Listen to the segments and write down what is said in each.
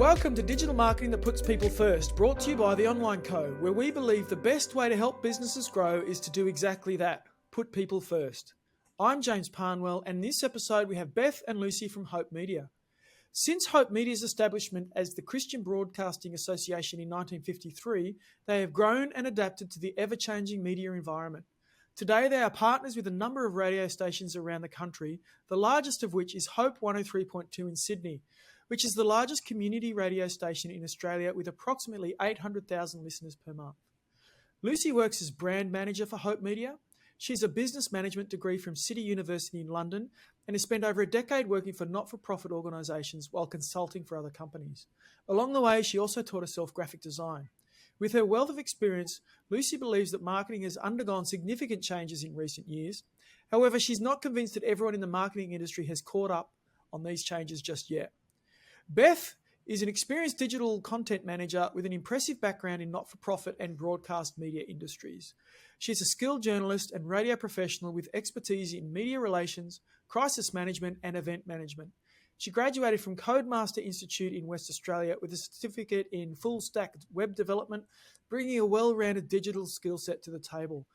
Welcome to Digital Marketing That Puts People First, brought to you by The Online Co, where we believe the best way to help businesses grow is to do exactly that, put people first. I'm James Parnwell, and in this episode we have Beth and Lucy from Hope Media. Since Hope Media's establishment as the Christian Broadcasting Association in 1953, they have grown and adapted to the ever-changing media environment. Today they are partners with a number of radio stations around the country, the largest of which is Hope 103.2 in Sydney, which is the largest community radio station in Australia with approximately 800,000 listeners per month. Lucy works as brand manager for Hope Media. She has a business management degree from City University in London and has spent over a decade working for not-for-profit organisations while consulting for other companies. Along the way, she also taught herself graphic design. With her wealth of experience, Lucy believes that marketing has undergone significant changes in recent years. However, she's not convinced that everyone in the marketing industry has caught up on these changes just yet. Beth is an experienced digital content manager with an impressive background in not-for-profit and broadcast media industries. She's a skilled journalist and radio professional with expertise in media relations, crisis management, and event management. She graduated from Codemaster Institute in West Australia with a certificate in full-stack web development, bringing a well-rounded digital skill set to the table.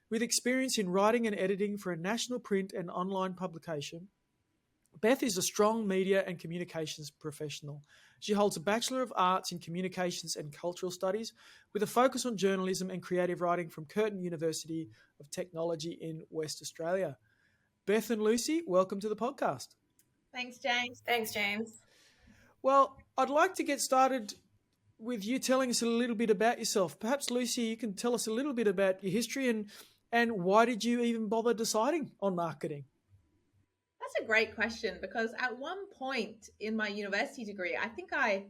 With experience in writing and editing for a national print and online publication, Beth is a strong media and communications professional. She holds a Bachelor of Arts in Communications and Cultural Studies with a focus on journalism and creative writing from Curtin University of Technology in West Australia. Beth and Lucy, welcome to the podcast. Thanks, James. Thanks, James. Well, I'd like to get started with you telling us a little bit about yourself. Perhaps, Lucy, you can tell us a little bit about your history and why did you even bother deciding on marketing? That's a great question, because at one point in my university degree, I think I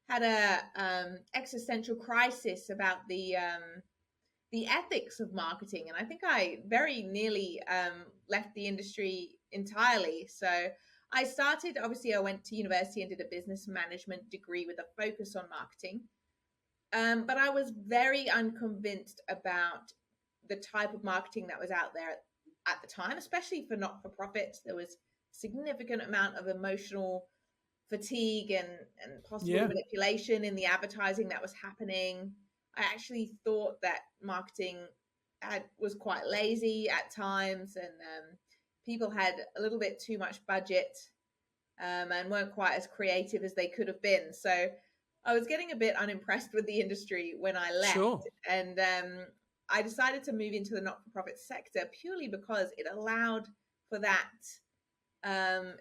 had a existential crisis about the ethics of marketing, and I think I very nearly left the industry entirely. So I went to university and did a business management degree with a focus on marketing, but I was very unconvinced about the type of marketing that was out there at the time, especially for not-for-profits. There was a significant amount of emotional fatigue and possible manipulation in the advertising that was happening. I actually thought that marketing was quite lazy at times, and people had a little bit too much budget and weren't quite as creative as they could have been. So I was getting a bit unimpressed with the industry when I left. Sure. And I decided to move into the not-for-profit sector purely because it allowed for that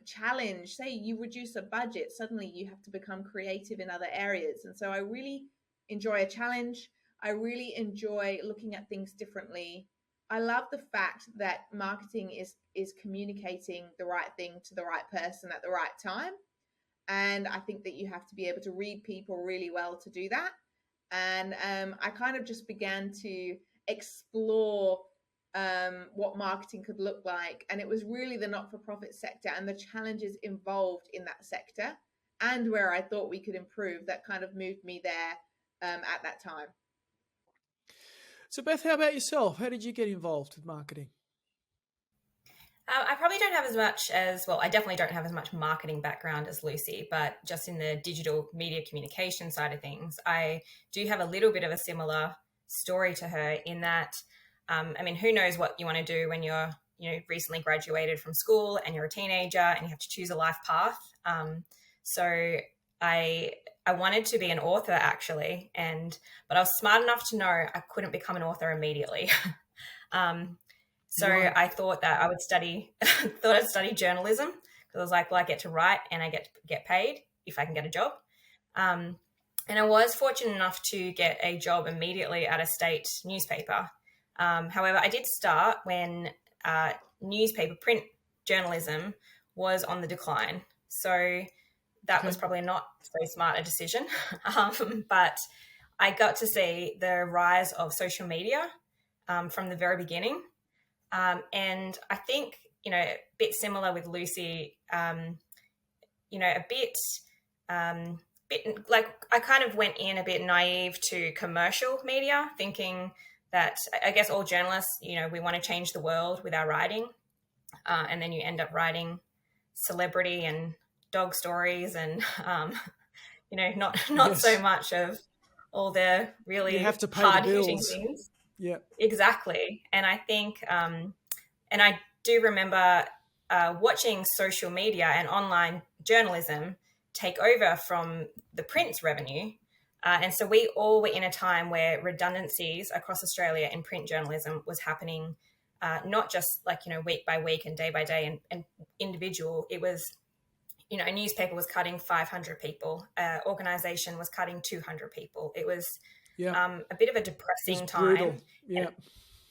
challenge. Say you reduce a budget, suddenly you have to become creative in other areas. And so I really enjoy a challenge. I really enjoy looking at things differently. I love the fact that marketing is communicating the right thing to the right person at the right time. And I think that you have to be able to read people really well to do that. And I kind of just began to explore what marketing could look like. And it was really the not-for-profit sector and the challenges involved in that sector and where I thought we could improve that kind of moved me there at that time. So Beth, how about yourself? How did you get involved with marketing? I probably don't have as much I definitely don't have as much marketing background as Lucy, but just in the digital media communication side of things, I do have a little bit of a similar story to her in that, who knows what you want to do when you're, recently graduated from school and you're a teenager and you have to choose a life path. So I wanted to be an author actually, but I was smart enough to know I couldn't become an author immediately. So I thought that I would I'd study journalism, because I was like, well, I get to write and I get paid if I can get a job. And I was fortunate enough to get a job immediately at a state newspaper. However, I did start when newspaper print journalism was on the decline. So that was probably not so smart a decision. But I got to see the rise of social media from the very beginning. And I think, a bit similar with Lucy, a bit like I kind of went in a bit naive to commercial media, thinking that I guess all journalists, we want to change the world with our writing. And then you end up writing celebrity and dog stories and, not so much of all the really You have to pay the hard-hitting bills. things. Yeah. Exactly. And I think, and I do remember watching social media and online journalism take over from the print revenue. And so we all were in a time where redundancies across Australia in print journalism was happening, not just week by week and day by day and individual. It was, a newspaper was cutting 500 people, organisation was cutting 200 people. It was a bit of a depressing time. Brutal. Yeah.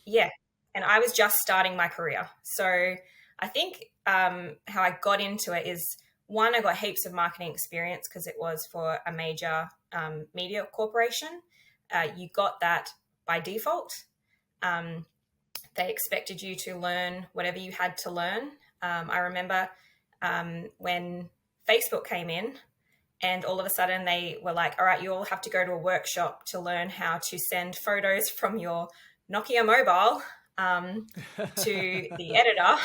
Yeah. And I was just starting my career. So I think how I got into it is, one, I got heaps of marketing experience because it was for a major media corporation. You got that by default. They expected you to learn whatever you had to learn. I remember when Facebook came in, and all of a sudden they were like, all right, you all have to go to a workshop to learn how to send photos from your Nokia mobile to the editor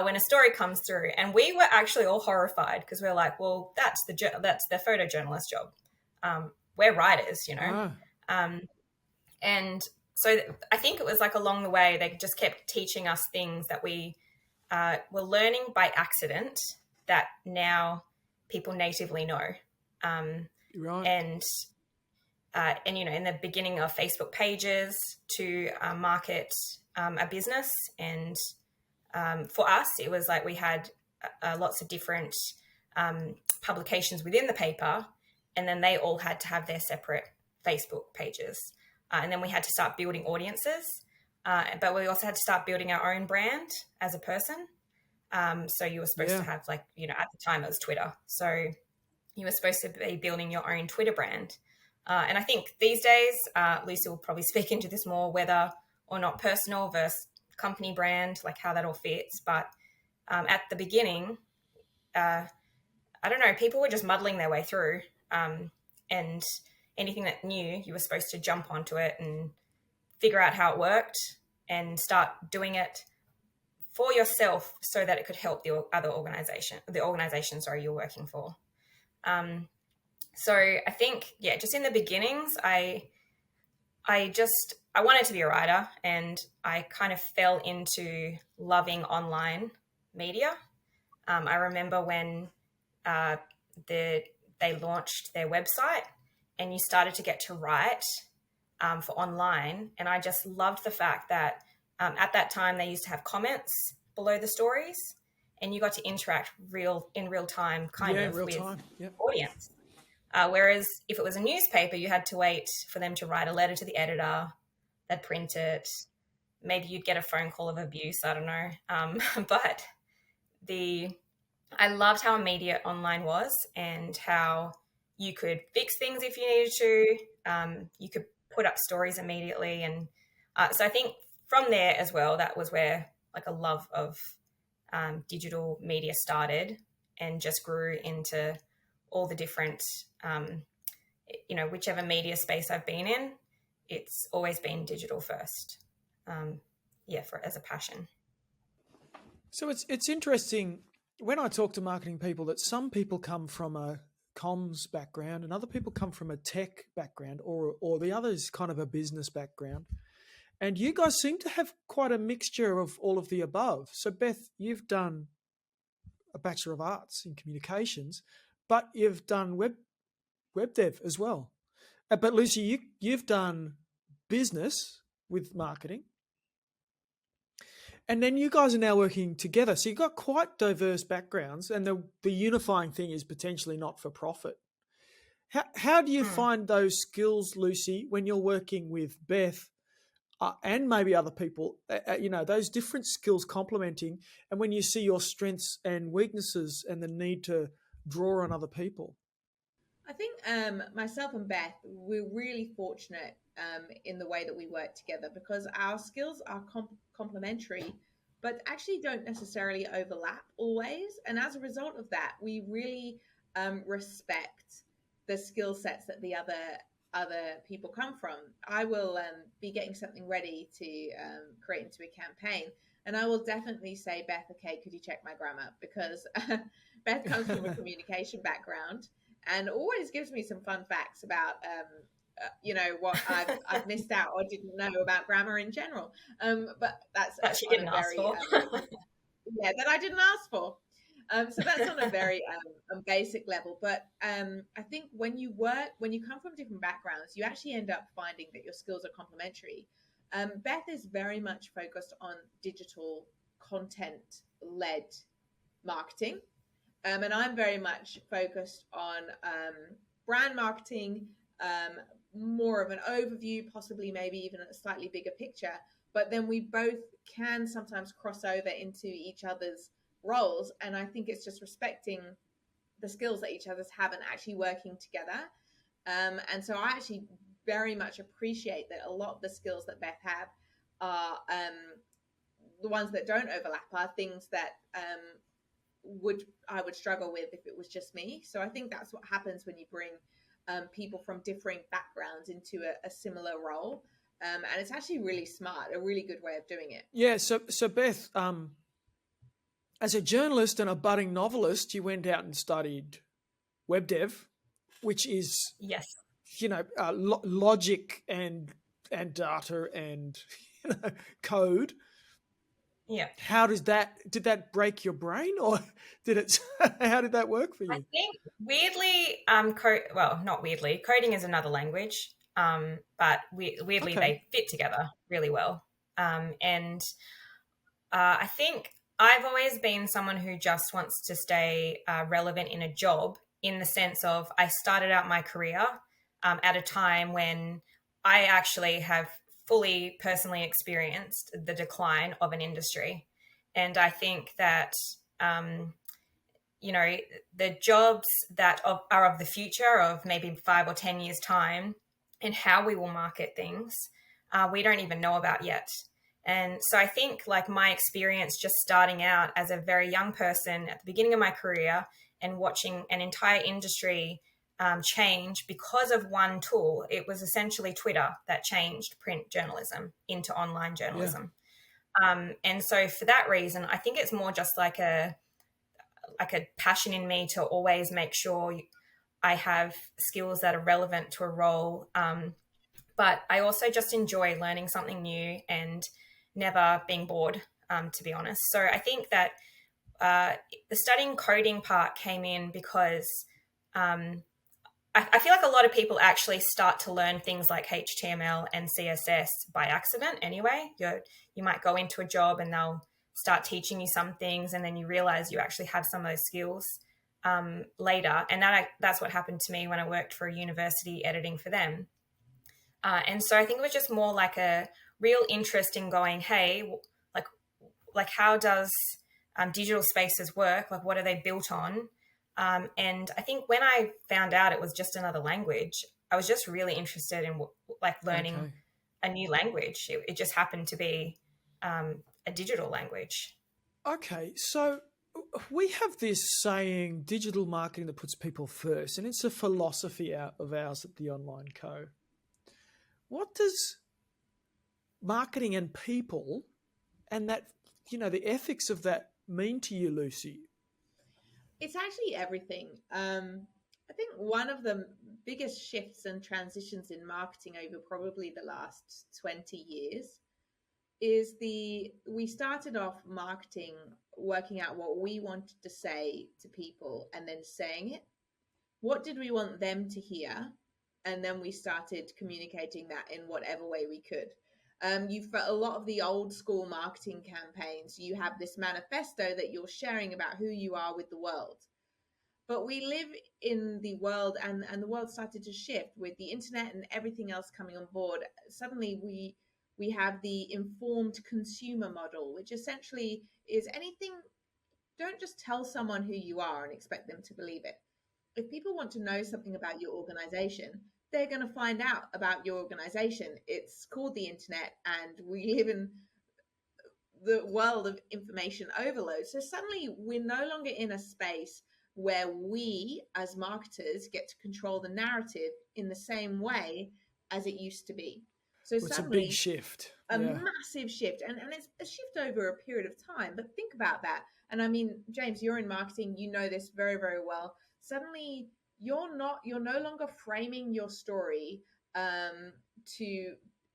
when a story comes through. And we were actually all horrified because we were like, well, that's the photojournalist job. We're writers, and so I think it was like along the way, they just kept teaching us things that we were learning by accident that now people natively know. Right. And in the beginning of Facebook pages to market a business. And for us, it was like we had lots of different publications within the paper, and then they all had to have their separate Facebook pages. And then we had to start building audiences, but we also had to start building our own brand as a person. So you were supposed to have at the time it was Twitter. So you were supposed to be building your own Twitter brand. And I think these days, Lucy will probably speak into this more, whether or not personal versus company brand, like how that all fits. But at the beginning, I don't know, people were just muddling their way through. And anything that new, you were supposed to jump onto it and figure out how it worked and start doing it for yourself so that it could help the organization you're working for. So I think, just in the beginnings, I wanted to be a writer, and I kind of fell into loving online media. I remember when they launched their website and you started to get to write for online. And I just loved the fact that at that time they used to have comments below the stories, and you got to interact in real time with audience. Whereas if it was a newspaper, you had to wait for them to write a letter to the editor, they'd print it, maybe you'd get a phone call of abuse, I don't know. But I loved how immediate online was and how you could fix things if you needed to. You could put up stories immediately. And so I think from there as well, that was where like a love of digital media started, and just grew into all the different, whichever media space I've been in, it's always been digital first. As a passion. So it's interesting when I talk to marketing people that some people come from a comms background and other people come from a tech background, or the other is kind of a business background. And you guys seem to have quite a mixture of all of the above. So Beth, you've done a Bachelor of Arts in Communications, but you've done web dev as well. But Lucy, you've done business with marketing. And then you guys are now working together. So you've got quite diverse backgrounds, and the unifying thing is potentially not for profit. How do you find those skills, Lucy, when you're working with Beth and maybe other people, those different skills complementing, and when you see your strengths and weaknesses and the need to draw on other people? I think myself and Beth, we're really fortunate in the way that we work together, because our skills are complementary, but actually don't necessarily overlap always. And as a result of that, we really respect the skill sets that the other people come from. I will be getting something ready to create into a campaign, and I will definitely say, Beth, okay, could you check my grammar? Because Beth comes from a communication background, and always gives me some fun facts about what I've missed out or didn't know about grammar in general. But that's That she on a didn't ask very for. that I didn't ask for. So that's on a very basic level. But I think when you come from different backgrounds, you actually end up finding that your skills are complementary. Beth is very much focused on digital content led marketing. And I'm very much focused on brand marketing, more of an overview, possibly maybe even a slightly bigger picture. But then we both can sometimes cross over into each other's roles. And I think it's just respecting the skills that each other's have and actually working together. And so I actually very much appreciate that a lot of the skills that Beth have are the ones that don't overlap are things that I would struggle with if it was just me. So I think that's what happens when you bring people from differing backgrounds into a similar role. And it's actually really smart, a really good way of doing it. Yeah. So Beth, as a journalist and a budding novelist, you went out and studied web dev, which is Yes. Logic and data and code. Yeah. How did that break your brain, or how did that work for you? I think weirdly, not weirdly, coding is another language, but weirdly they fit together really well. And I think I've always been someone who just wants to stay relevant in a job, in the sense of I started out my career at a time when I actually have fully personally experienced the decline of an industry. And I think that, the jobs that are of the future of maybe 5 or 10 years time and how we will market things, we don't even know about yet. And so I think like my experience just starting out as a very young person at the beginning of my career and watching an entire industry change because of one tool. It was essentially Twitter that changed print journalism into online journalism. Yeah. And so for that reason, I think it's more just like a passion in me to always make sure I have skills that are relevant to a role. But I also just enjoy learning something new and never being bored, to be honest. So I think that the studying coding part came in because I feel like a lot of people actually start to learn things like HTML and CSS by accident anyway. You might go into a job and they'll start teaching you some things, and then you realize you actually have some of those skills later. And that's what happened to me when I worked for a university editing for them. And so I think it was just more like a real interest in going, hey, like how does digital spaces work? Like what are they built on? And I think when I found out it was just another language, I was just really interested in like learning a new language. It just happened to be a digital language. Okay, so we have this saying, digital marketing that puts people first, and it's a philosophy of ours at the Online Co. What does marketing and people and that, the ethics of that mean to you, Lucy? It's actually everything. I think one of the biggest shifts and transitions in marketing over probably the last 20 years is we started off marketing, working out what we wanted to say to people and then saying it. What did we want them to hear? And then we started communicating that in whatever way we could. For a lot of the old school marketing campaigns, you have this manifesto that you're sharing about who you are with the world. But we live in the world, and the world started to shift with the internet and everything else coming on board. Suddenly we have the informed consumer model, which essentially is anything. Don't just tell someone who you are and expect them to believe it. If people want to know something about your organization, they're going to find out about your organization. It's called the internet, and we live in the world of information overload. So suddenly we're no longer in a space where we as marketers get to control the narrative in the same way as it used to be. So it's a big shift, massive shift, and it's a shift over a period of time. But think about that. And I mean, James, you're in marketing, you know this very, very well. Suddenly you're no longer framing your story to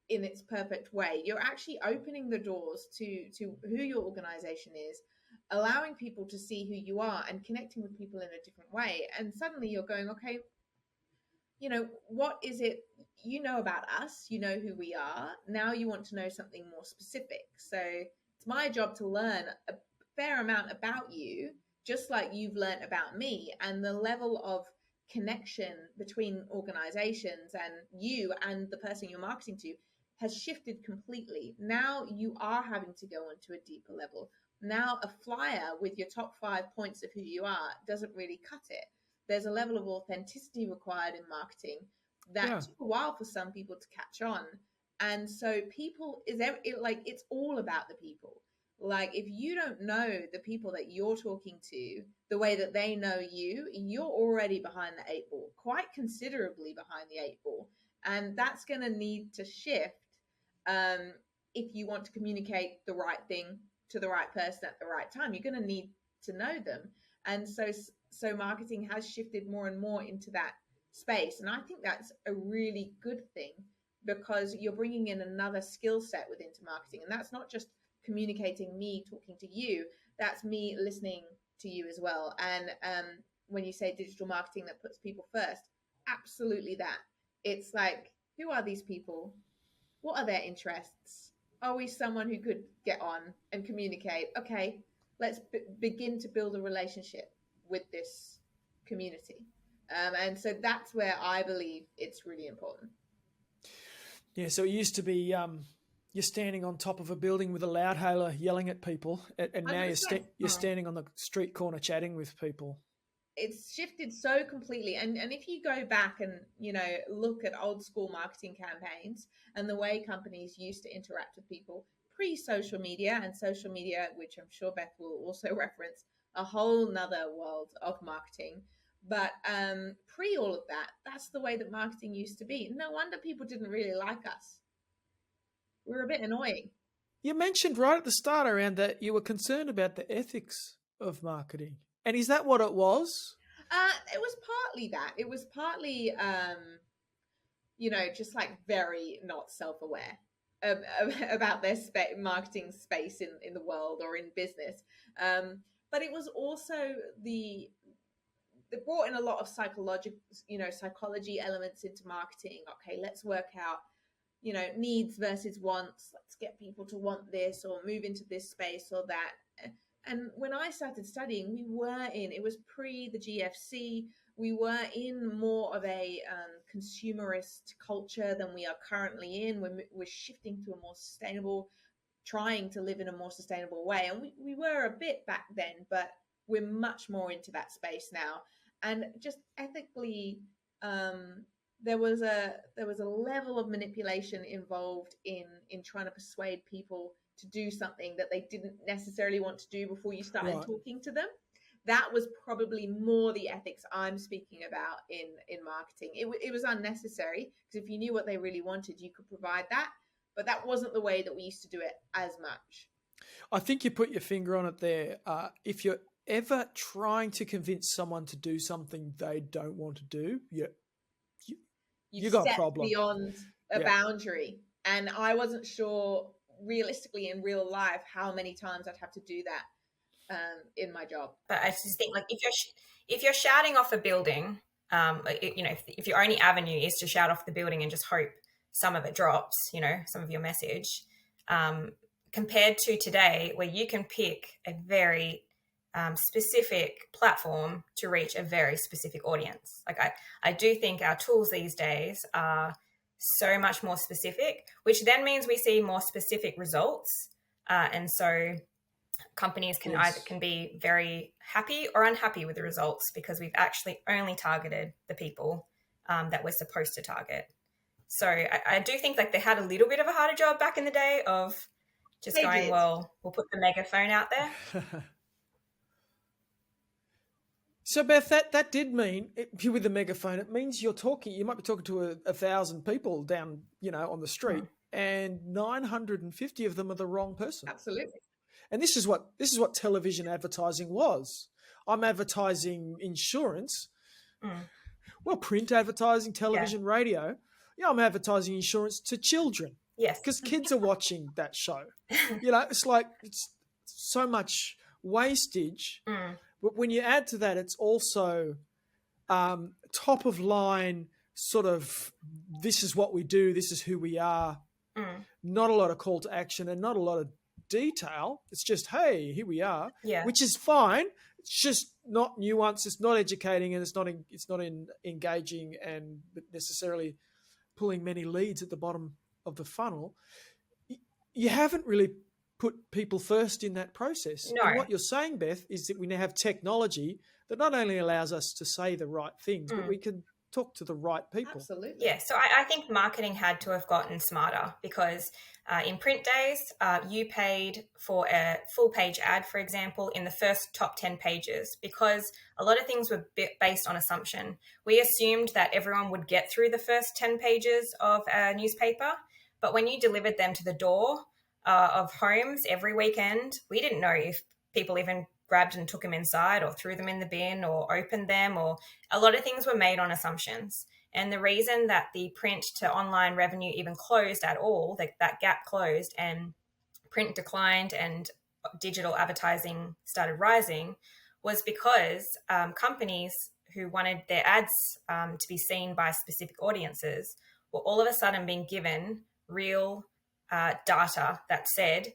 in its perfect way. You're actually opening the doors to who your organization is, allowing people to see who you are and connecting with people in a different way. And suddenly you're going, okay, what is it you know about us? You know who we are. Now you want to know something more specific. So it's my job to learn a fair amount about you, just like you've learned about me. And the level of connection between organizations and you and the person you're marketing to has shifted completely. Now you are having to go onto a deeper level. Now a flyer with your top 5 points of who you are doesn't really cut it. There's a level of authenticity required in marketing that took a while for some people to catch on. And so it's all about the people. Like, if you don't know the people that you're talking to the way that they know you, you're already behind the 8 ball, quite considerably behind the 8 ball. And that's going to need to shift if you want to communicate the right thing to the right person at the right time. You're going to need to know them. And so marketing has shifted more and more into that space. And I think that's a really good thing, because you're bringing in another skill set within marketing. And that's not just communicating me talking to you, that's me listening to you as well. And when you say digital marketing that puts people first, absolutely that. It's like, who are these people? What are their interests? Are we someone who could get on and communicate? Okay, let's begin to build a relationship with this community. And so that's where I believe it's really important. Yeah, so it used to be you're standing on top of a building with a loudhailer yelling at people, and now you're standing on the street corner chatting with people. It's shifted so completely. And if you go back and, look at old school marketing campaigns and the way companies used to interact with people pre-social media, and social media, which I'm sure Beth will also reference, a whole nother world of marketing. But pre all of that, that's the way that marketing used to be. No wonder people didn't really like us. We were a bit annoying. You mentioned right at the start around that you were concerned about the ethics of marketing. And is that what it was? It was partly that. It was partly, just like very not self-aware about their marketing space in the world or in business. But it was also they brought in a lot of psychology elements into marketing. Okay, let's work out, needs versus wants. Let's get people to want this or move into this space or that. And when I started studying, it was pre the GFC, we were in more of a consumerist culture than we are currently in. We're shifting to a more sustainable, trying to live in a more sustainable way. And we were a bit back then, but we're much more into that space now. And just ethically, there was a level of manipulation involved in trying to persuade people to do something that they didn't necessarily want to do before you started talking to them. That was probably more the ethics I'm speaking about in marketing. It was unnecessary, because if you knew what they really wanted, you could provide that. But that wasn't the way that we used to do it as much. I think you put your finger on it there. If you're ever trying to convince someone to do something they don't want to do, you got a problem. Beyond a boundary. And I wasn't sure realistically in real life how many times I'd have to do that in my job. But I just think, like, if you're shouting off a building, if your only avenue is to shout off the building and just hope some of it drops, some of your message, compared to today, where you can pick a very specific platform to reach a very specific audience. Like, I do think our tools these days are so much more specific, which then means we see more specific results. And so companies can be very happy or unhappy with the results, because we've actually only targeted the people that we're supposed to target. So I do think, like, they had a little bit of a harder job back in the day of just well, we'll put the megaphone out there. So, Beth, that did mean, with the megaphone, it means you might be talking to 1,000 people down, on the street, and 950 of them are the wrong person. Absolutely. And this is what television advertising was. I'm advertising insurance. Well, print advertising, television, radio. Yeah, I'm advertising insurance to children. Yes. Because kids are watching that show. It's like it's so much wastage. But when you add to that, it's also top of line sort of, this is what we do, this is who we are. Not a lot of call to action and not a lot of detail. It's just, hey, here we are, which is fine. It's just not nuanced. It's not educating, and it's not engaging and necessarily pulling many leads at the bottom of the funnel. You haven't really put people first in that process. No. And what you're saying, Beth, is that we now have technology that not only allows us to say the right things, but we can talk to the right people. Absolutely. Yeah, so I think marketing had to have gotten smarter, because in print days, you paid for a full page ad, for example, in the first top 10 pages, because a lot of things were based on assumption. We assumed that everyone would get through the first 10 pages of a newspaper, but when you delivered them to the door of homes every weekend, we didn't know if people even grabbed and took them inside or threw them in the bin or opened them, or a lot of things were made on assumptions. And the reason that the print to online revenue even closed at all, that gap closed and print declined and digital advertising started rising, was because companies who wanted their ads to be seen by specific audiences were all of a sudden being given real data that said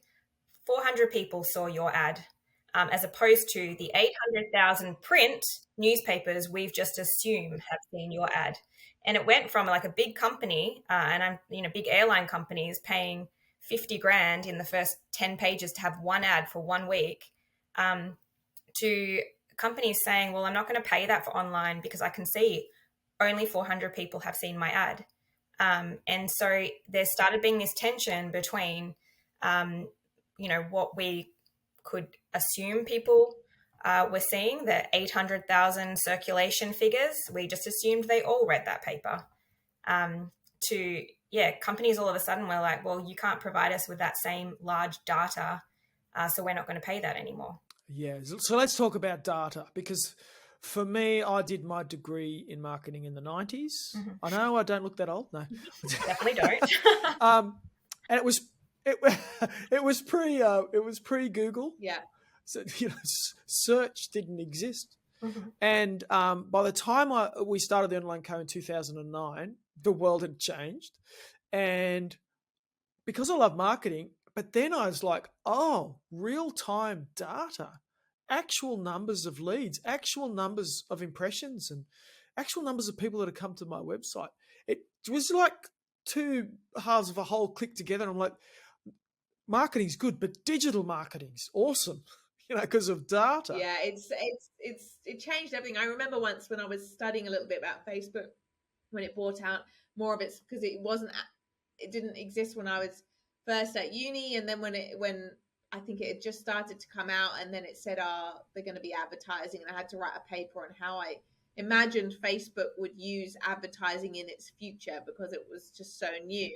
400 people saw your ad, as opposed to the 800,000 print newspapers we've just assumed have seen your ad. And it went from like a big company, big airline companies paying 50 grand in the first 10 pages to have one ad for 1 week, to companies saying, well, I'm not going to pay that for online because I can see only 400 people have seen my ad. And so there started being this tension between, what we could assume people were seeing, the 800,000 circulation figures. We just assumed they all read that paper. Companies all of a sudden were like, well, you can't provide us with that same large data, so we're not going to pay that anymore. Yeah, so let's talk about data, because for me, I did my degree in marketing in the 90s. I know I don't look that old. No, definitely don't. And it was pre Google. Yeah. So search didn't exist. And by the time we started the Online Co in 2009, the world had changed. And because I love marketing, but then I was like, oh, real-time data, actual numbers of leads, actual numbers of impressions, and actual numbers of people that have come to my website. It was like two halves of a whole click together. And I'm like, marketing's good, but digital marketing's awesome, because of data. Yeah, it changed everything. I remember once when I was studying a little bit about Facebook, when it brought out more of it, because it didn't exist when I was first at uni, and then when I think it had just started to come out, and then it said, they're going to be advertising, and I had to write a paper on how I imagined Facebook would use advertising in its future, because it was just so new.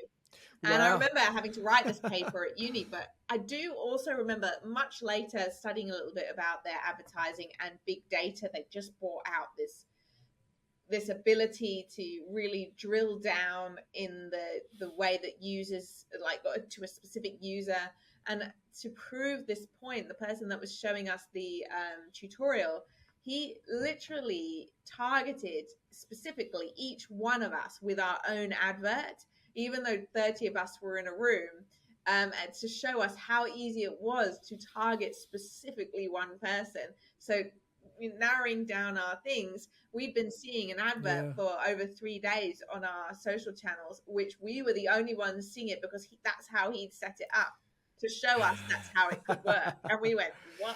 And I remember having to write this paper at uni, but I do also remember much later studying a little bit about their advertising and big data. They just brought out this ability to really drill down in the way that users, like, to a specific user. And to prove this point, the person that was showing us the tutorial, he literally targeted specifically each one of us with our own advert, even though 30 of us were in a room, and to show us how easy it was to target specifically one person. So narrowing down our things, we've been seeing an advert for over 3 days on our social channels, which we were the only ones seeing it, because that's how he'd set it up to show us that's how it could work. And we went, what?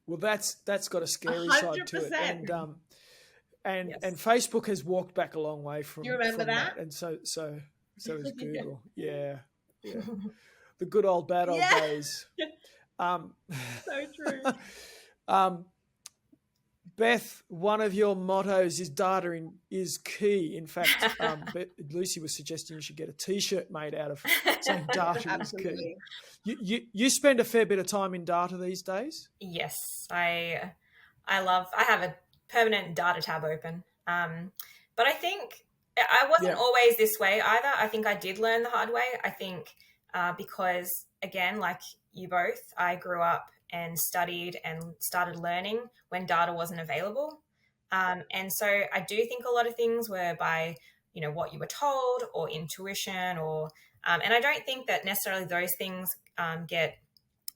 Well, that's got a scary 100%. Side to it. And Facebook has walked back a long way from. You remember that? And so is Google. Yeah. The good old bad old days. So true. Beth, one of your mottos is data is key. In fact, Lucy was suggesting you should get a T-shirt made out of saying data is key. You spend a fair bit of time in data these days? Yes, I I have a permanent data tab open. But I think I wasn't Yeah. always this way either. I think I did learn the hard way. I think because, again, like you both, I grew up and studied and started learning when data wasn't available. And so I do think a lot of things were by, what you were told or intuition and I don't think that necessarily those things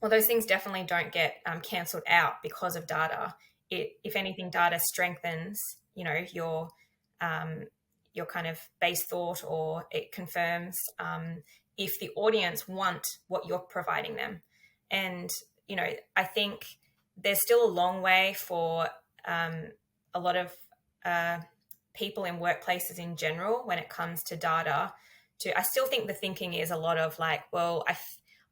those things definitely don't get cancelled out because of data. If anything, data strengthens, your kind of base thought, or it confirms if the audience want what you're providing them. And, I think there's still a long way for a lot of people in workplaces in general when it comes to data. I still think the thinking is a lot of like, well,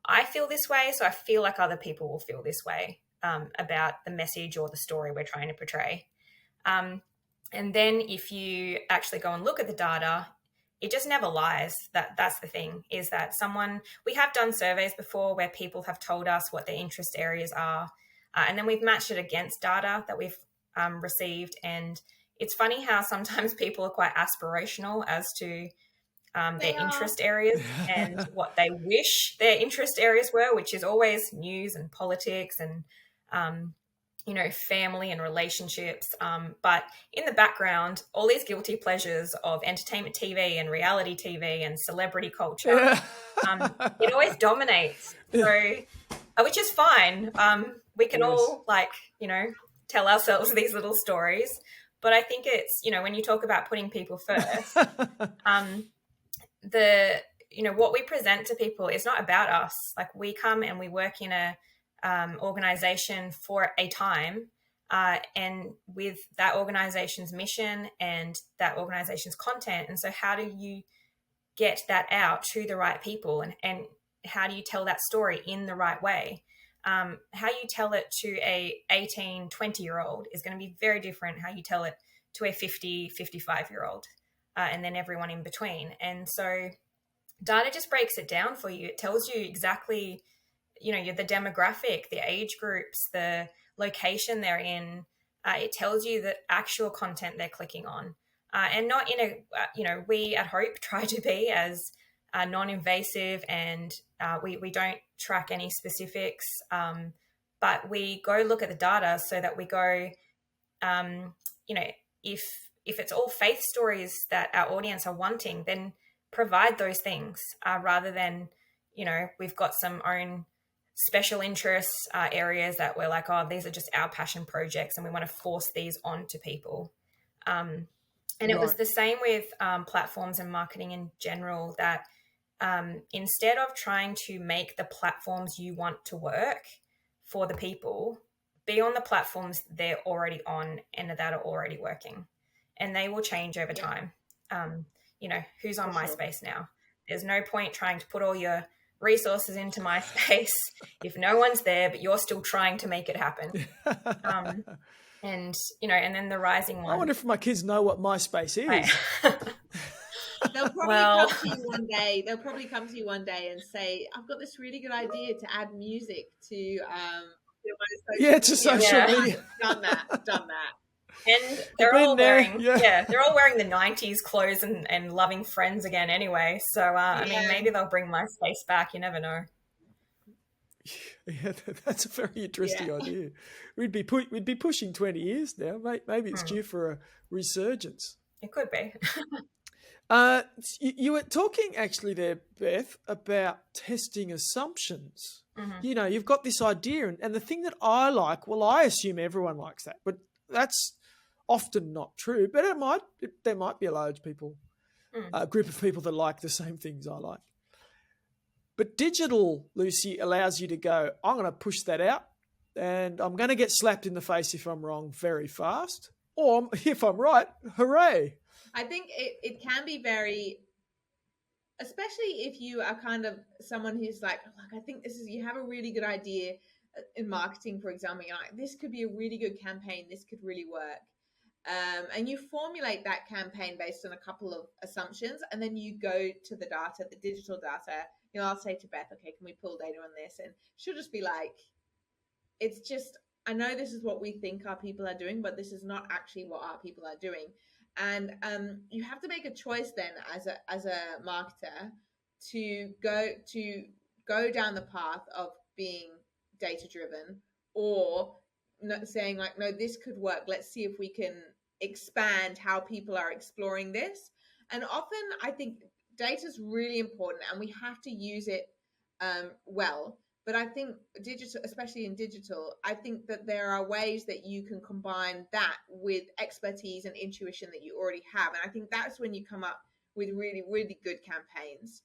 I feel this way, so I feel like other people will feel this way about the message or the story we're trying to portray. And then if you actually go and look at the data, it just never lies. That's the thing, is that we have done surveys before where people have told us what their interest areas are, and then we've matched it against data that we've received. And it's funny how sometimes people are quite aspirational as to their interest areas and what they wish their interest areas were, which is always news and politics and, family and relationships. But in the background, all these guilty pleasures of entertainment TV and reality TV and celebrity culture, it always dominates. So, which is fine. We can all tell ourselves these little stories. But I think it's, when you talk about putting people first, what we present to people is not about us. Like, we come and we work in a organization for a time, and with that organization's mission and that organization's content. And so how do you get that out to the right people, and how do you tell that story in the right way? How you tell it to a 18, 20-year-old is going to be very different how you tell it to a 50, 55-year-old. And then everyone in between. And so data just breaks it down for you. It tells you exactly, the demographic, the age groups, the location they're in. It tells you the actual content they're clicking on. And not in a, we at Hope try to be as non-invasive, and we don't track any specifics, but we go look at the data so that we go, if it's all faith stories that our audience are wanting, then provide those things, rather than, we've got some own special interests areas that we're like, oh, these are just our passion projects and we want to force these onto people. And it was the same with platforms and marketing in general, that instead of trying to make the platforms you want to work for the people, be on the platforms they're already on and that are already working. And they will change over time. Who's on MySpace now? There's no point trying to put all your resources into MySpace if no one's there, but you're still trying to make it happen. And then the rising one. I wonder if my kids know what MySpace is. They'll probably come to you one day. They'll probably come to you one day and say, "I've got this really good idea to add music to social media." Done that. And they're all wearing the 90s clothes and loving Friends again anyway. So, I mean, maybe they'll bring MySpace back. You never know. Yeah, that's a very interesting idea. We'd be pushing 20 years now. Maybe it's due for a resurgence. It could be. You were talking actually there, Beth, about testing assumptions. Mm-hmm. You've got this idea, and the thing that I like, well, I assume everyone likes that, but that's often not true. But there might be a large group of people that like the same things I like. But digital, Lucy, allows you to go, I'm going to push that out, and I'm going to get slapped in the face if I'm wrong very fast. Or if I'm right, hooray. I think it can be very, especially if you are kind of someone who's like, I think you have a really good idea in marketing, for example. You're like, this could be a really good campaign. This could really work. And you formulate that campaign based on a couple of assumptions, and then you go to the data, the digital data. I'll say to Beth, okay, can we pull data on this? And she'll just be like, it's just I know this is what we think our people are doing, but this is not actually what our people are doing. And you have to make a choice then as a marketer to go down the path of being data driven, or saying like, no, this could work. Let's see if we can expand how people are exploring this. And often I think data is really important and we have to use it well. But I think digital, especially in digital, I think that there are ways that you can combine that with expertise and intuition that you already have. And I think that's when you come up with really, really good campaigns.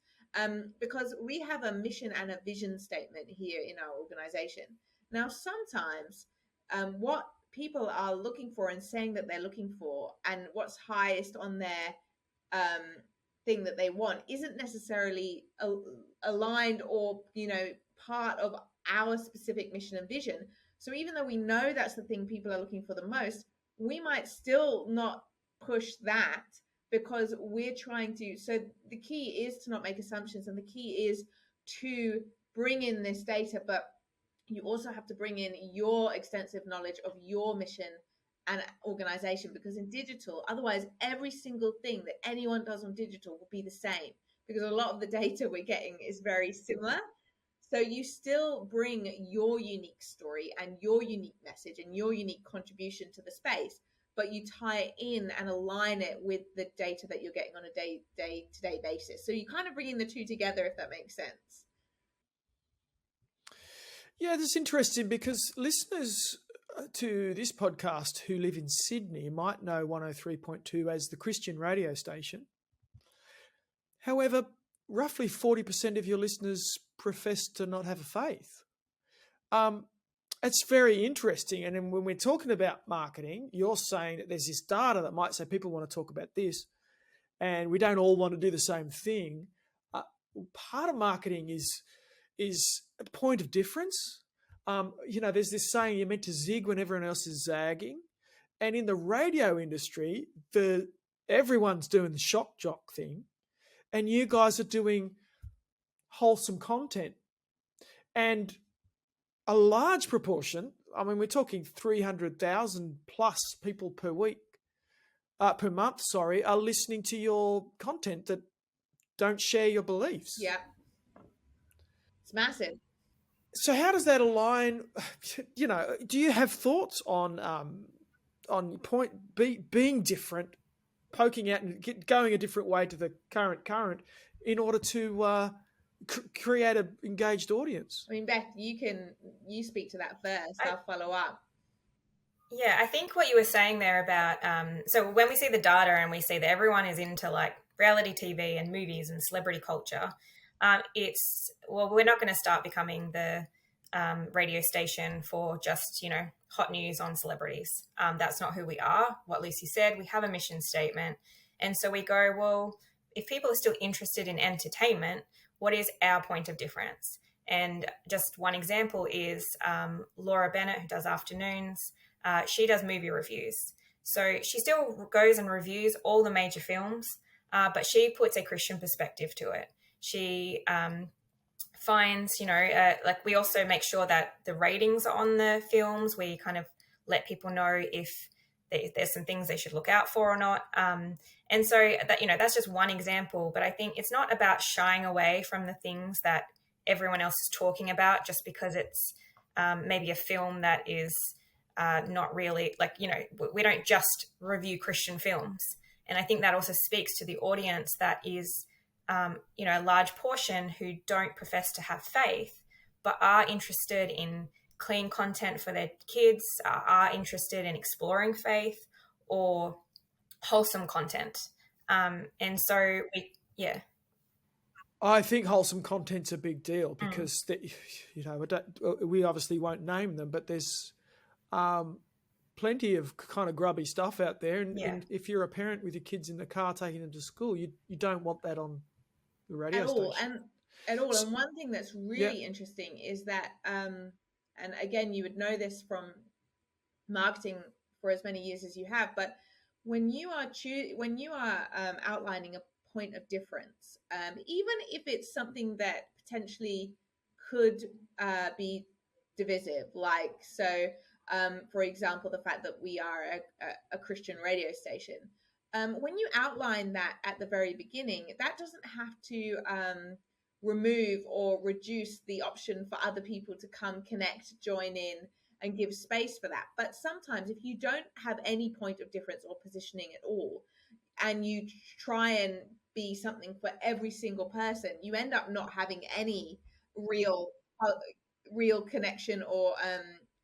Because we have a mission and a vision statement here in our organization. Now, sometimes what people are looking for and saying that they're looking for, and what's highest on their um, thing that they want, isn't necessarily aligned or part of our specific mission and vision. So even though we know that's the thing people are looking for the most, we might still not push that because we're trying to. So the key is to not make assumptions, and the key is to bring in this data, but you also have to bring in your extensive knowledge of your mission and organization, because in digital, otherwise every single thing that anyone does on digital will be the same, because a lot of the data we're getting is very similar. So you still bring your unique story and your unique message and your unique contribution to the space, but you tie it in and align it with the data that you're getting on a day-to-day basis. So you kind of bringing the two together, if that makes sense. Yeah, that's interesting because listeners to this podcast who live in Sydney might know 103.2 as the Christian radio station. However, roughly 40% of your listeners profess to not have a faith. It's very interesting. And then when we're talking about marketing, you're saying that there's this data that might say people want to talk about this, and we don't all want to do the same thing. Part of marketing is a point of difference. There's this saying, you're meant to zig when everyone else is zagging. And in the radio industry, everyone's doing the shock jock thing, and you guys are doing wholesome content. And a large proportion, I mean, we're talking 300,000 plus people per month, are listening to your content that don't share your beliefs. Yeah. It's massive. So how does that align? Do you have thoughts on being different, poking out and going a different way to the current in order to create an engaged audience? I mean, Beth, you speak to that first. I'll follow up. Yeah, I think what you were saying there about, so when we see the data and we see that everyone is into like reality TV and movies and celebrity culture, we're not going to start becoming the radio station for just, hot news on celebrities. That's not who we are. What Lucy said, we have a mission statement. And so we go, well, if people are still interested in entertainment, what is our point of difference? And just one example is Laura Bennett, who does afternoons. She does movie reviews. So she still goes and reviews all the major films, but she puts a Christian perspective to it. She finds, like we also make sure that the ratings are on the films. We kind of let people know if there's some things they should look out for or not. And so that, that's just one example, but I think it's not about shying away from the things that everyone else is talking about just because it's maybe a film that is not really we don't just review Christian films. And I think that also speaks to the audience that is, a large portion who don't profess to have faith, but are interested in clean content for their kids, are interested in exploring faith or wholesome content. And so, I think wholesome content's a big deal because, we obviously won't name them, but there's plenty of kind of grubby stuff out there. And if you're a parent with your kids in the car taking them to school, you don't want that on the radio station. And one thing that's really interesting is that, and again, you would know this from marketing for as many years as you have, but when you are outlining a point of difference, even if it's something that potentially could be divisive, like so For example, the fact that we are a Christian radio station. When you outline that at the very beginning, that doesn't have to remove or reduce the option for other people to come, connect, join in, and give space for that. But sometimes if you don't have any point of difference or positioning at all, and you try and be something for every single person, you end up not having any real real connection or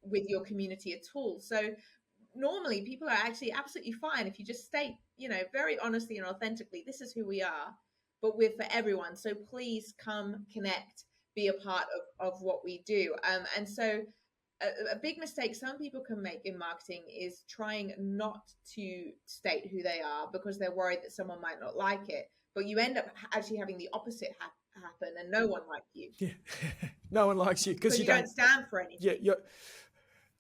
with your community at all. So normally people are actually absolutely fine if you just state, very honestly and authentically, this is who we are, but we're for everyone. So please come, connect, be a part of what we do. And so a big mistake some people can make in marketing is trying not to state who they are because they're worried that someone might not like it. But you end up actually having the opposite happen, and no one likes you. Yeah. No one likes you because you don't stand for anything.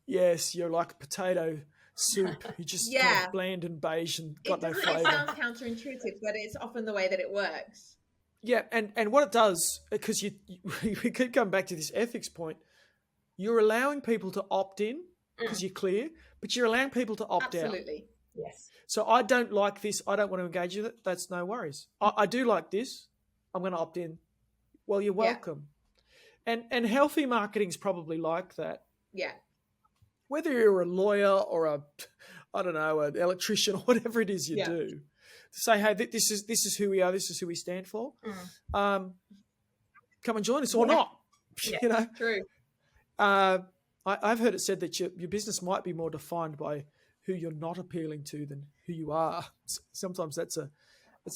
Yeah, you're like potato soup. You're just kind of bland and beige and got no flavour. It sounds counterintuitive, but it's often the way that it works. Yeah, and what it does, because we keep coming back to this ethics point, you're allowing people to opt in because you're clear, but you're allowing people to opt out. Absolutely. Yes. So I don't like this. I don't want to engage with it. That's no worries. I do like this. I'm going to opt in. Well, you're welcome. Yeah. And healthy marketing is probably like that. Yeah. Whether you're a lawyer or an electrician or whatever it is you do, to say, hey, this is who we are. This is who we stand for. Come and join us or not. Yeah. True. I've heard it said that your business might be more defined by who you're not appealing to than who you are. Sometimes that's an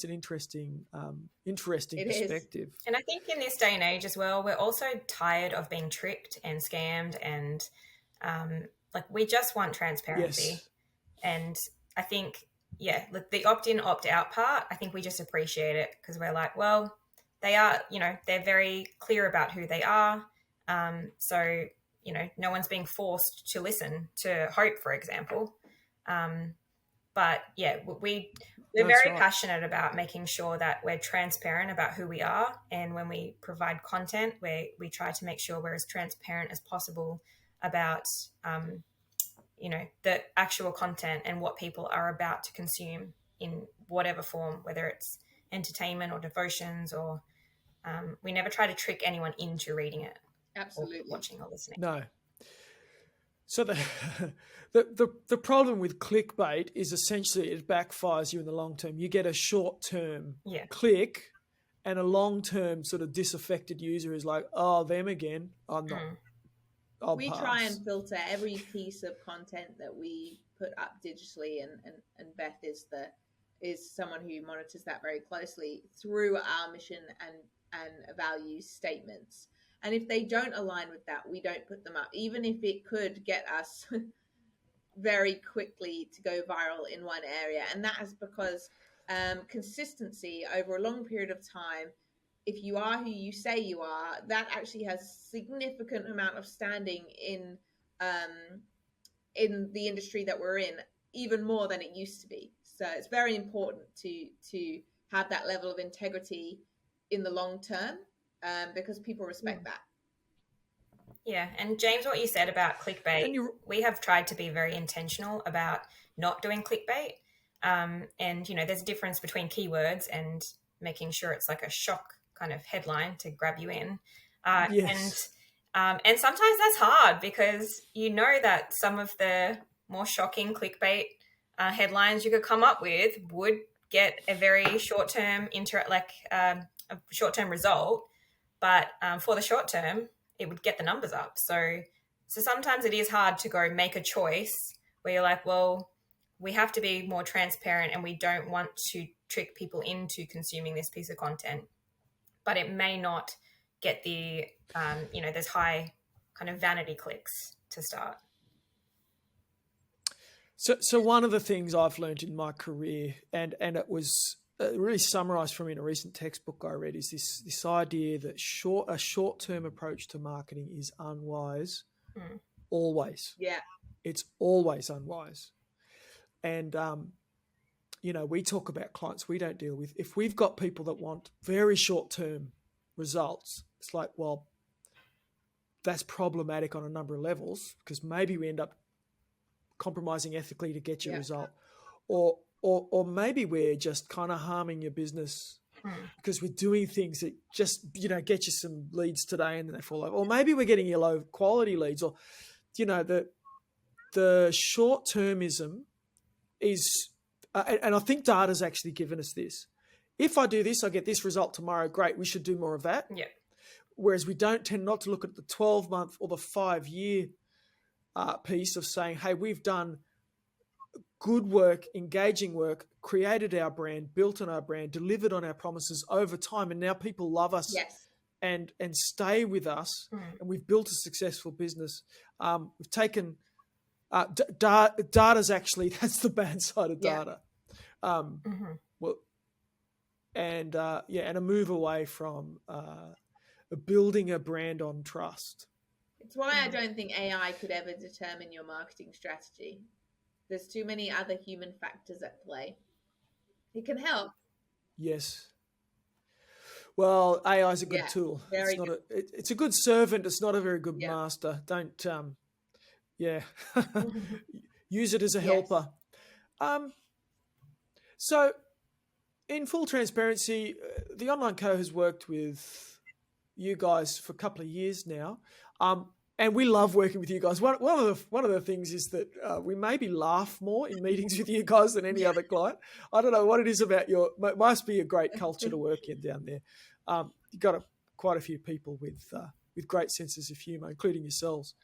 interesting perspective. And I think in this day and age as well, we're also tired of being tricked and scammed, and we just want transparency. Yes. And I think, the opt-in, opt-out part, I think we just appreciate it because we're like, well, they are, they're very clear about who they are. So, no one's being forced to listen to Hope, for example. But we're very passionate about making sure that we're transparent about who we are. And when we provide content, we try to make sure we're as transparent as possible about, the actual content and what people are about to consume in whatever form, whether it's entertainment or devotions, or we never try to trick anyone into reading it. Absolutely. Or watching or listening. No. So the problem with clickbait is essentially it backfires you in the long term. You get a short term click, and a long term sort of disaffected user is like, oh, them again. I'm not. We try and filter every piece of content that we put up digitally, and Beth is someone who monitors that very closely through our mission and value statements. And if they don't align with that, we don't put them up, even if it could get us very quickly to go viral in one area. And that is because consistency over a long period of time, if you are who you say you are, that actually has significant amount of standing in the industry that we're in, even more than it used to be. So it's very important to have that level of integrity in the long term. Because people respect that. Yeah, and James, what you said about clickbait, we have tried to be very intentional about not doing clickbait. And, there's a difference between keywords and making sure it's like a shock kind of headline to grab you in. Yes. And sometimes that's hard because that some of the more shocking clickbait headlines you could come up with would get a very short-term a short-term result. But for the short term, it would get the numbers up. So sometimes it is hard to go make a choice where you're like, well, we have to be more transparent and we don't want to trick people into consuming this piece of content. But it may not get the, there's high kind of vanity clicks to start. So one of the things I've learned in my career, and it was really summarised from in a recent textbook I read, is this idea that a short-term approach to marketing is unwise. Always. Yeah. It's always unwise. And, we talk about clients we don't deal with. If we've got people that want very short-term results, it's like, well, that's problematic on a number of levels because maybe we end up compromising ethically to get your Yeah. result, or maybe we're just kind of harming your business because we're doing things that just, you know, get you some leads today and then they fall over. Or maybe we're getting you low quality leads, or, you know, the short termism is, and I think data's actually given us this. If I do this, I get this result tomorrow. Great, we should do more of that. Yeah. Whereas we don't tend not to look at the 12-month or the 5-year piece of saying, hey, we've done good work, engaging work, created our brand, built on our brand, delivered on our promises over time, and now people love us Yes. and stay with us, and we've built a successful business. We've taken data's actually, that's the bad side of data. Well, and and a move away from building a brand on trust. It's why I don't think AI could ever determine your marketing strategy. There's too many other human factors at play. It can help. Yes. Well, AI is a good Yeah, tool. very It's not good. it's a good servant. It's not a very good Yeah. master. Don't use it as a Yes. helper. So, in full transparency, the Online Co has worked with you guys for a couple of years now, and we love working with you guys. One of the things is that we maybe laugh more in meetings with you guys than any other client. I don't know what it is about must be a great culture to work in down there. You've got quite a few people with great senses of humour, including yourselves.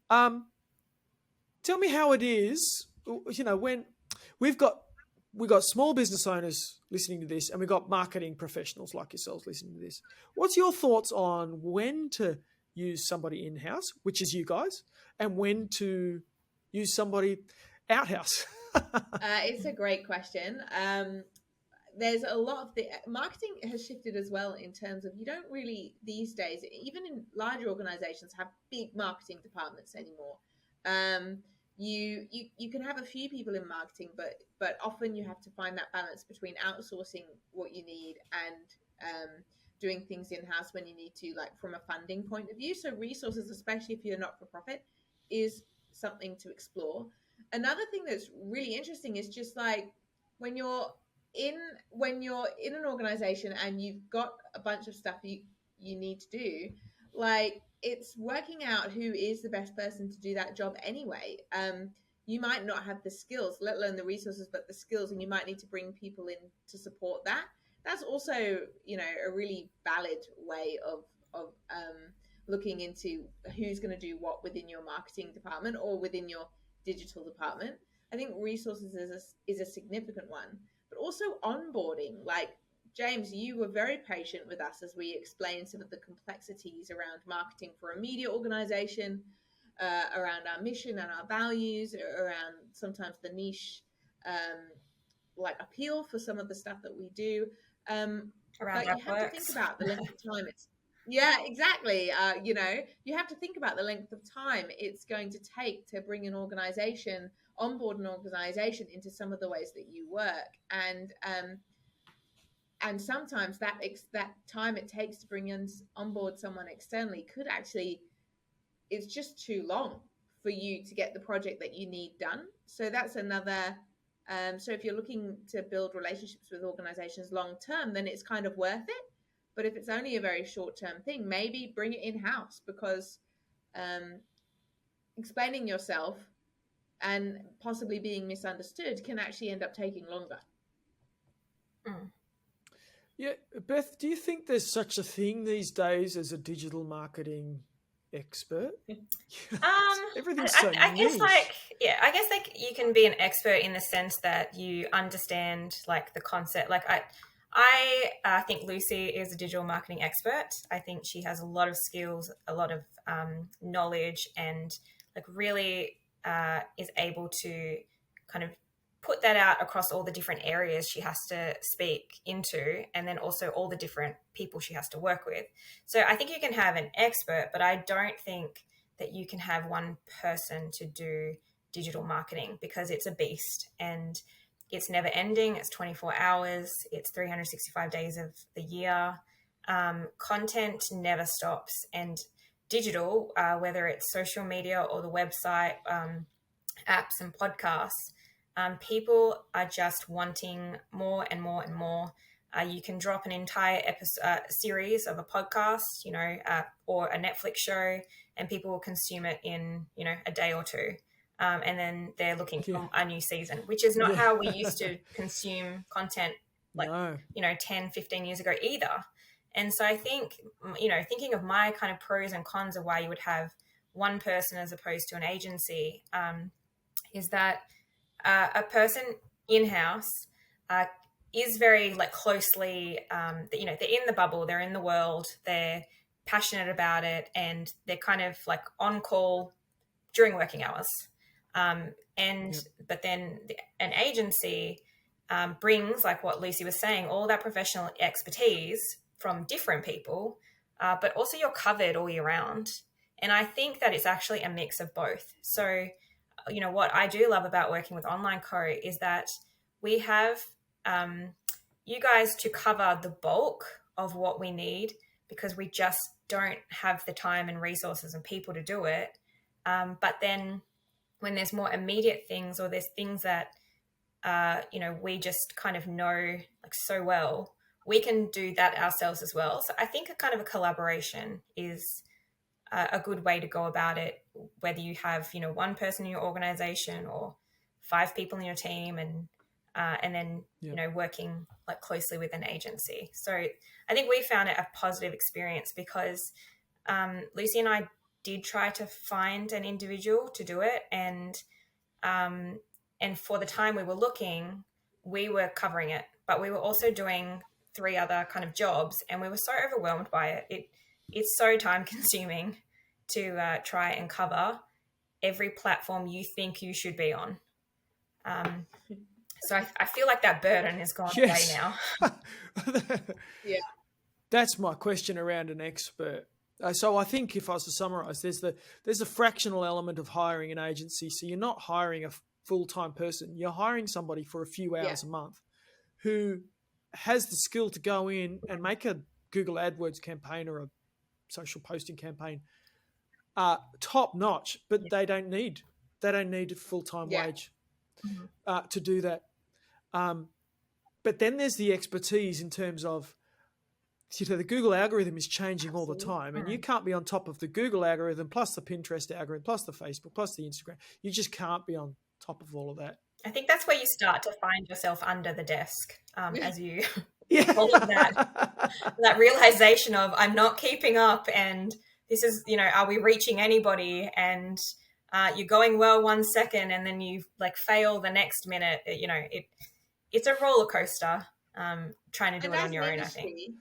Tell me how it is. You know, when we've got small business owners listening to this, and we've got marketing professionals like yourselves listening to this. What's your thoughts on when to use somebody in-house, which is you guys, and when to use somebody out-house? It's a great question. There's a lot of the marketing has shifted as well in terms of you don't really these days, even in larger organizations, have big marketing departments anymore. You can have a few people in marketing, but often you have to find that balance between outsourcing what you need and doing things in-house when you need to, like from a funding point of view. So resources, especially if you're not for profit, is something to explore. Another thing that's really interesting is just like when you're in an organization and you've got a bunch of stuff you need to do, like it's working out who is the best person to do that job anyway. You might not have the skills, let alone the resources, but the skills, and you might need to bring people in to support that. That's also, you know, a really valid way of looking into who's going to do what within your marketing department or within your digital department. I think resources is a significant one, but also onboarding. Like James, you were very patient with us as we explained some of the complexities around marketing for a media organization, around our mission and our values, around sometimes the niche like appeal for some of the stuff that we do. Around but you have to think about the length of time exactly. You know, you have to think about the length of time it's going to take to bring an organization, onboard an organization into some of the ways that you work. And sometimes that time it takes to bring on board someone externally could actually, it's just too long for you to get the project that you need done. So that's another. So if you're looking to build relationships with organizations long term, then it's kind of worth it. But if it's only a very short term thing, maybe bring it in house, because explaining yourself and possibly being misunderstood can actually end up taking longer. Yeah, Beth, do you think there's such a thing these days as a digital marketing expert? Everything's so I guess niche. I guess like you can be an expert in the sense that you understand like the concept. Like I think Lucy is a digital marketing expert. I think she has a lot of skills, a lot of knowledge, and like really is able to kind of put that out across all the different areas she has to speak into, and then also all the different people she has to work with. So I think you can have an expert, but I don't think that you can have one person to do digital marketing, because it's a beast and it's never ending. It's 24 hours. It's 365 days of the year. Content never stops. And digital, whether it's social media or the website, apps and podcasts, people are just wanting more and more and more. You can drop an entire series of a podcast, or a Netflix show, and people will consume it in, a day or two. And then they're looking for a new season, which is not how we used to consume content like, No. 10, 15 years ago either. And so I think, thinking of my kind of pros and cons of why you would have one person as opposed to an agency, is that a person in-house is very like closely, they're in the bubble, they're in the world, they're passionate about it, and they're kind of like on call during working hours. But then an agency brings, like what Lucy was saying, all that professional expertise from different people, but also you're covered all year round. And I think that it's actually a mix of both. So, what I do love about working with Online Co is that we have you guys to cover the bulk of what we need, because we just don't have the time and resources and people to do it. But then when there's more immediate things, or there's things that, we just kind of know like so well, we can do that ourselves as well. So I think a kind of a collaboration is a good way to go about it, whether you have, one person in your organization or 5 people in your team, and then, working like closely with an agency. So I think we found it a positive experience, because Lucy and I did try to find an individual to do it. And for the time we were looking, we were covering it, but we were also doing 3 other kind of jobs, and we were so overwhelmed by it. It's so time consuming to try and cover every platform you think you should be on. So I feel like that burden is gone away now. Yeah. That's my question around an expert. So I think if I was to summarize, there's a fractional element of hiring an agency. So you're not hiring a full-time person. You're hiring somebody for a few hours a month who has the skill to go in and make a Google AdWords campaign or a social posting campaign top notch, but they don't need a full-time wage to do that. But then there's the expertise in terms of, the Google algorithm is changing all the time, and you can't be on top of the Google algorithm plus the Pinterest algorithm plus the Facebook plus the Instagram. You just can't be on top of all of that. I think that's where you start to find yourself under the desk, as you all of that realization of, I'm not keeping up, and this is, are we reaching anybody? And you're going well 1 second, and then you like fail the next minute. It's a roller coaster trying to do it on your own, I think.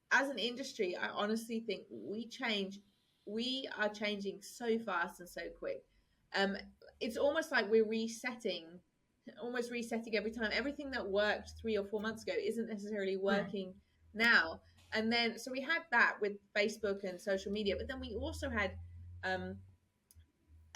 As an industry, I honestly think we are changing so fast and so quick. It's almost like we're resetting every time. Everything that worked 3 or 4 months ago isn't necessarily working now. And then, so we had that with Facebook and social media, but then we also had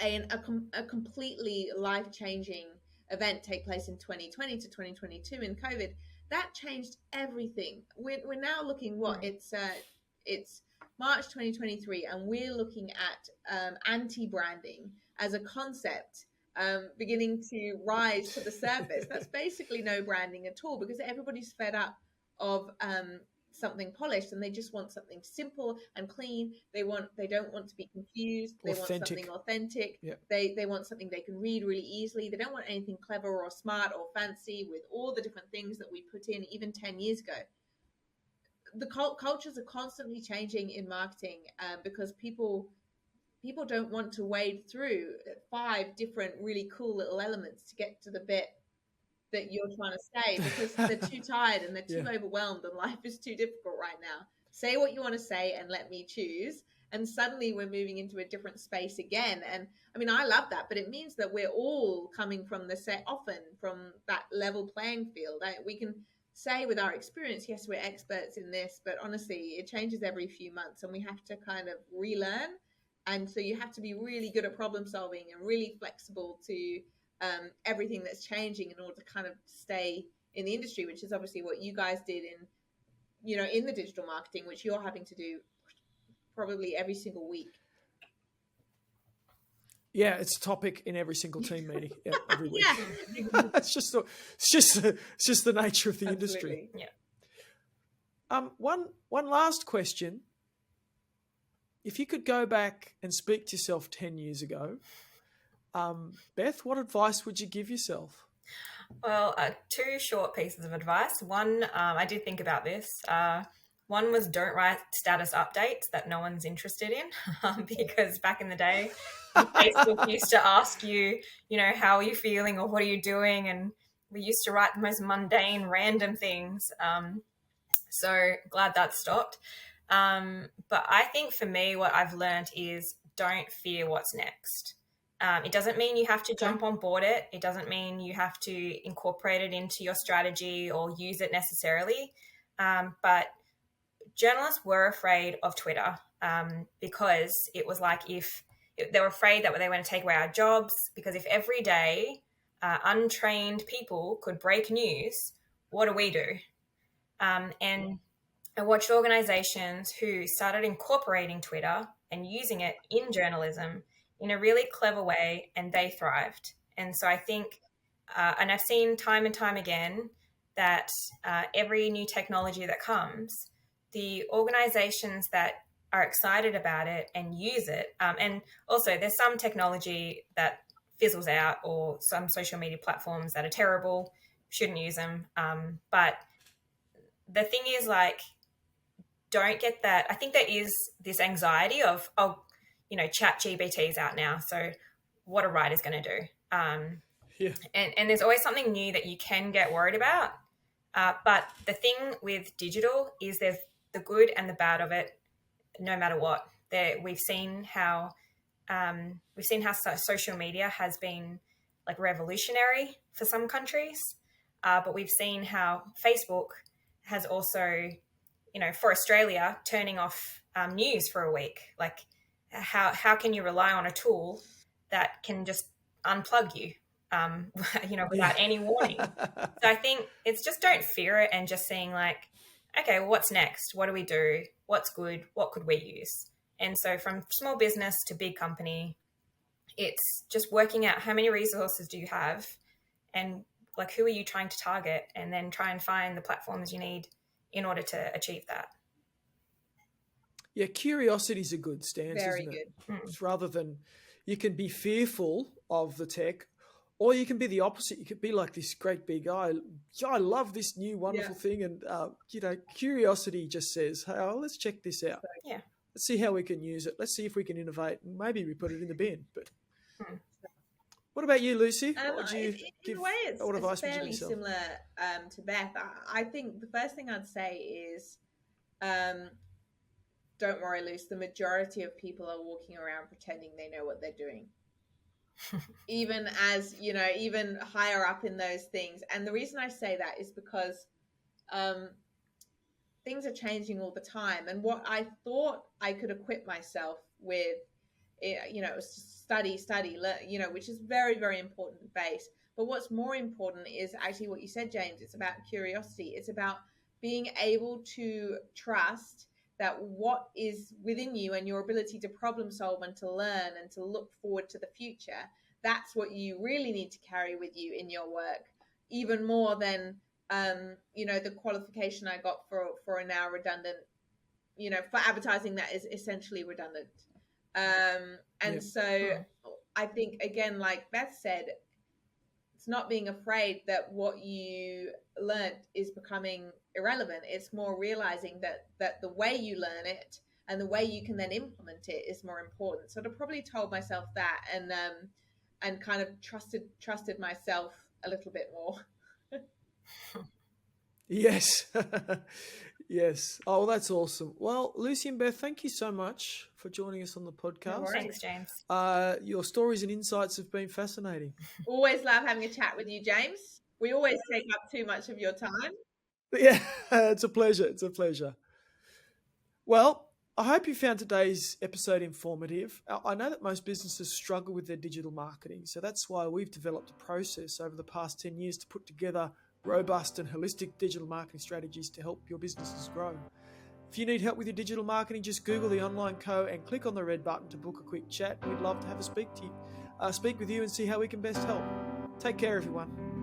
a completely life-changing event take place in 2020 to 2022 in COVID. That changed everything. We're now looking it's March 2023, and we're looking at anti-branding as a concept beginning to rise to the surface. That's basically no branding at all, because everybody's fed up of something polished, and they just want something simple and clean. They don't want to be confused. They want something authentic. Yep. They want something they can read really easily. They don't want anything clever or smart or fancy with all the different things that we put in even 10 years ago. The cultures are constantly changing in marketing because people don't want to wade through 5 different really cool little elements to get to the bit that you're trying to say, because they're too tired and they're too overwhelmed, and life is too difficult right now. Say what you want to say and let me choose. And suddenly we're moving into a different space again. And I mean, I love that, but it means that we're all coming from often from that level playing field. We can say with our experience, yes, we're experts in this, but honestly, it changes every few months, and we have to kind of relearn. And so you have to be really good at problem solving and really flexible to everything that's changing in order to kind of stay in the industry, which is obviously what you guys did in the digital marketing, which you're having to do probably every single week. Yeah, it's a topic in every single team meeting every week. Yeah. it's just the nature of the industry. Absolutely. Yeah. One last question. If you could go back and speak to yourself 10 years ago, Beth, what advice would you give yourself? Well, two short pieces of advice. One, I did think about this. One was don't write status updates that no one's interested in, because back in the day, Facebook used to ask you, how are you feeling or what are you doing? And we used to write the most mundane, random things. So glad that stopped. But I think for me, what I've learned is don't fear what's next. It doesn't mean you have to jump on board it. It doesn't mean you have to incorporate it into your strategy or use it necessarily. But journalists were afraid of Twitter because it was like they were afraid that they were going to take away our jobs, because if every day untrained people could break news, what do we do? And I watched organizations who started incorporating Twitter and using it in journalism in a really clever way, and they thrived. And so I think, and I've seen time and time again that every new technology that comes, the organizations that are excited about it and use it, and also there's some technology that fizzles out, or some social media platforms that are terrible, shouldn't use them. But the thing is, don't get that. I think there is this anxiety of, chat GBT's out now, so what a writer's going to do. Yeah. And there's always something new that you can get worried about. But the thing with digital is there's the good and the bad of it, no matter what. We've seen how social media has been revolutionary for some countries, but we've seen how Facebook has also, for Australia, turning off news for a week. How can you rely on a tool that can just unplug you, without any warning? So I think it's just don't fear it, and just seeing okay, well, what's next? What do we do? What's good? What could we use? And so from small business to big company, it's just working out how many resources do you have, and who are you trying to target, and then try and find the platforms you need in order to achieve that. Yeah, curiosity is a good stance, Very isn't it? good. It's rather than you can be fearful of the tech, or you can be the opposite. You could be like this great big guy. I love this new wonderful thing, and curiosity just says, "Hey, let's check this out. Yeah, let's see how we can use it. Let's see if we can innovate, and maybe we put it in the bin." But what about you, Lucy? What would you in a way, what advice it's would you fairly give yourself? similar to Beth. I think the first thing I'd say is, don't worry, Luce. The majority of people are walking around pretending they know what they're doing. Even as, even higher up in those things. And the reason I say that is because things are changing all the time. And what I thought I could equip myself with, it was study, learn, which is very, very important base. But what's more important is actually what you said, James. It's about curiosity. It's about being able to trust that what is within you and your ability to problem solve and to learn and to look forward to the future, that's what you really need to carry with you in your work, even more than the qualification I got for a now redundant, for advertising that is essentially redundant. So I think, again, like Beth said, it's not being afraid that what you learned is becoming irrelevant. It's more realizing that the way you learn it and the way you can then implement it is more important. So I'd probably told myself that, and kind of trusted myself a little bit more. Yes. Yes. Oh, well, that's awesome. Well, Lucy and Beth, thank you so much for joining us on the podcast. Thanks, James. Your stories and insights have been fascinating. Always love having a chat with you, James. We always take up too much of your time. Yeah, it's a pleasure. It's a pleasure. Well, I hope you found today's episode informative. I know that most businesses struggle with their digital marketing, so that's why we've developed a process over the past 10 years to put together robust and holistic digital marketing strategies to help your businesses grow. If you need help with your digital marketing, just Google the Online Co and click on the red button to book a quick chat. We'd love to have a speak to you. speak with you and see how we can best help. Take care, everyone.